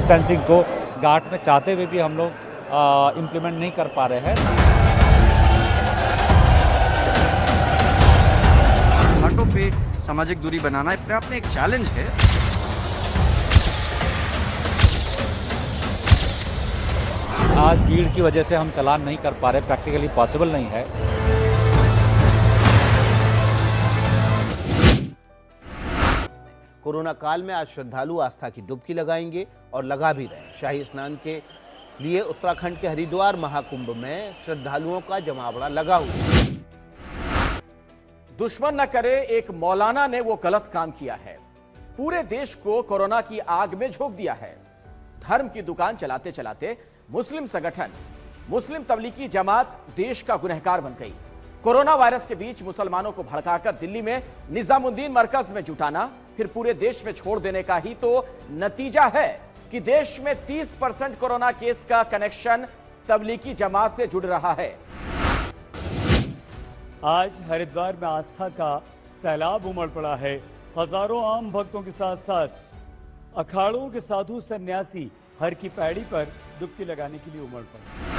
Distancing को घाट में चाहते हुए भी हम लोग इम्प्लीमेंट नहीं कर पा रहे हैं। घाटों पे सामाजिक दूरी बनाना अपने आप में एक चैलेंज है। आज भीड़ की वजह से हम चालान नहीं कर पा रहे, प्रैक्टिकली पॉसिबल नहीं है। कोरोना काल में आज श्रद्धालु आस्था की डुबकी लगाएंगे और लगा भी रहे। शाही स्नान के लिए उत्तराखंड के हरिद्वार महाकुंभ में श्रद्धालुओं का जमावड़ा लगा हुआ। दुश्मन न करे, एक मौलाना ने वो गलत काम किया है। पूरे देश को कोरोना की आग में झोंक दिया है। धर्म की दुकान चलाते चलाते मुस्लिम संगठन, मुस्लिम तबलीगी जमात देश का गुनहगार बन गई। कोरोना वायरस के बीच मुसलमानों को भड़काकर दिल्ली में निजामुद्दीन मरकज में जुटाना, फिर पूरे देश में छोड़ देने का ही तो नतीजा है कि देश में 30% कोरोना केस का कनेक्शन तबलीगी जमात से जुड़ रहा है। आज हरिद्वार में आस्था का सैलाब उमड़ पड़ा है। हजारों आम भक्तों के साथ साथ अखाड़ों के साधु सन्यासी हर की पैड़ी पर डुबकी लगाने के लिए उमड़ पड़े।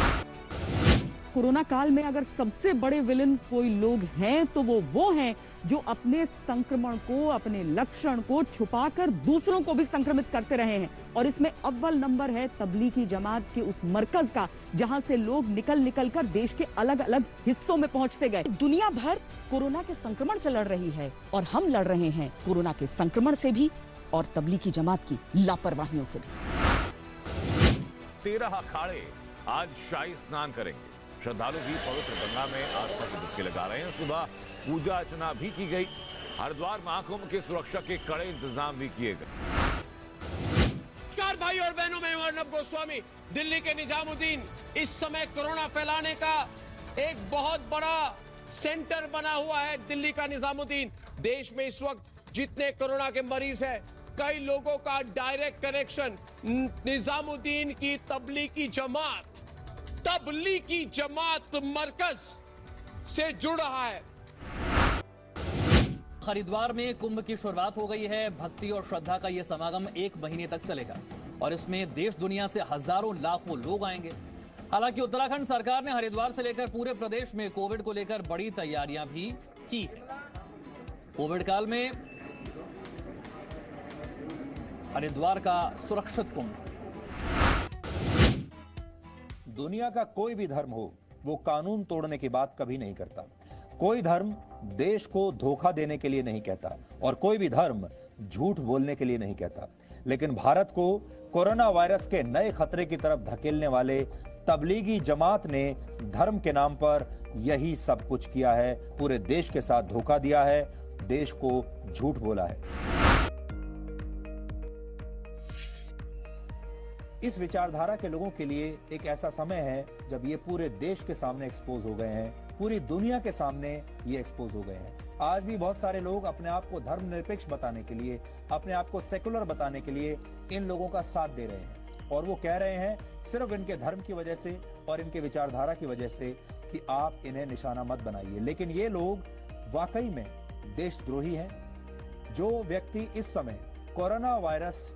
कोरोना काल में अगर सबसे बड़े विलन कोई लोग हैं तो वो हैं जो अपने संक्रमण को, अपने लक्षण को छुपाकर दूसरों को भी संक्रमित करते रहे हैं। और इसमें अव्वल नंबर है तबलीगी जमात के उस मरकज का, जहां से लोग निकल कर देश के अलग अलग हिस्सों में पहुंचते गए। दुनिया भर कोरोना के संक्रमण से लड़ रही है और हम लड़ रहे हैं कोरोना के संक्रमण से भी और तबलीगी जमात की लापरवाहियों से भी। 13 अखाड़े आज शाही स्नान करेंगे। श्रद्धालु भी पवित्र गंगा में आस्था की डुबकी लगा रहे हैं। सुबह पूजा अर्चना भी की गई। हरिद्वार महाकुंभ के सुरक्षा के कड़े इंतजाम भी किए गए। नमस्कार भाई और बहनों, मैं अर्नब गोस्वामी। दिल्ली के निजामुद्दीन इस समय कोरोना फैलाने का एक बहुत बड़ा सेंटर बना हुआ है। दिल्ली का निजामुद्दीन, देश में इस वक्त जितने कोरोना के मरीज हैं, कई लोगों का डायरेक्ट कनेक्शन निजामुद्दीन की तबलीगी जमात मरकज से जुड़ रहा है। हरिद्वार में कुंभ की शुरुआत हो गई है। भक्ति और श्रद्धा का यह समागम 1 महीने तक चलेगा और इसमें देश दुनिया से हजारों लाखों लोग आएंगे। हालांकि उत्तराखंड सरकार ने हरिद्वार से लेकर पूरे प्रदेश में कोविड को लेकर बड़ी तैयारियां भी की है। कोविड काल में हरिद्वार का सुरक्षित कुंभ। दुनिया का कोई भी धर्म हो, वो कानून तोड़ने की बात कभी नहीं करता। कोई धर्म देश को धोखा देने के लिए नहीं कहता और कोई भी धर्म झूठ बोलने के लिए नहीं कहता। लेकिन भारत को कोरोना वायरस के नए खतरे की तरफ धकेलने वाले तबलीगी जमात ने धर्म के नाम पर यही सब कुछ किया है। पूरे देश के साथ धोखा दिया है, देश को झूठ बोला है। इस विचारधारा के लोगों के लिए एक ऐसा समय है जब ये पूरे देश के सामने एक्सपोज हो गए हैं, पूरी दुनिया के सामने ये एक्सपोज हो गए हैं। आज भी बहुत सारे लोग अपने आप को धर्मनिरपेक्ष बताने के लिए, अपने आप को सेकुलर बताने के लिए इन लोगों का साथ दे रहे हैं और वो कह रहे हैं सिर्फ इनके धर्म की वजह से और इनके विचारधारा की वजह से कि आप इन्हें निशाना मत बनाइए। लेकिन ये लोग वाकई में देशद्रोही हैं। जो व्यक्ति इस समय कोरोना वायरस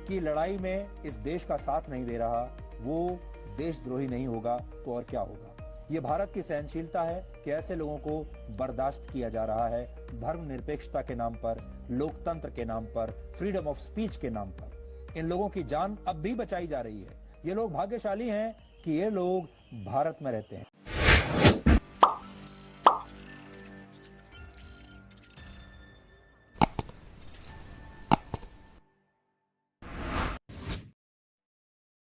की लड़ाई में इस देश का साथ नहीं दे रहा, वो देशद्रोही नहीं होगा तो और क्या होगा। ये भारत की सहनशीलता है कि ऐसे लोगों को बर्दाश्त किया जा रहा है धर्मनिरपेक्षता के नाम पर, लोकतंत्र के नाम पर, फ्रीडम ऑफ स्पीच के नाम पर। इन लोगों की जान अब भी बचाई जा रही है। ये लोग भाग्यशाली हैं कि ये लोग भारत में रहते हैं।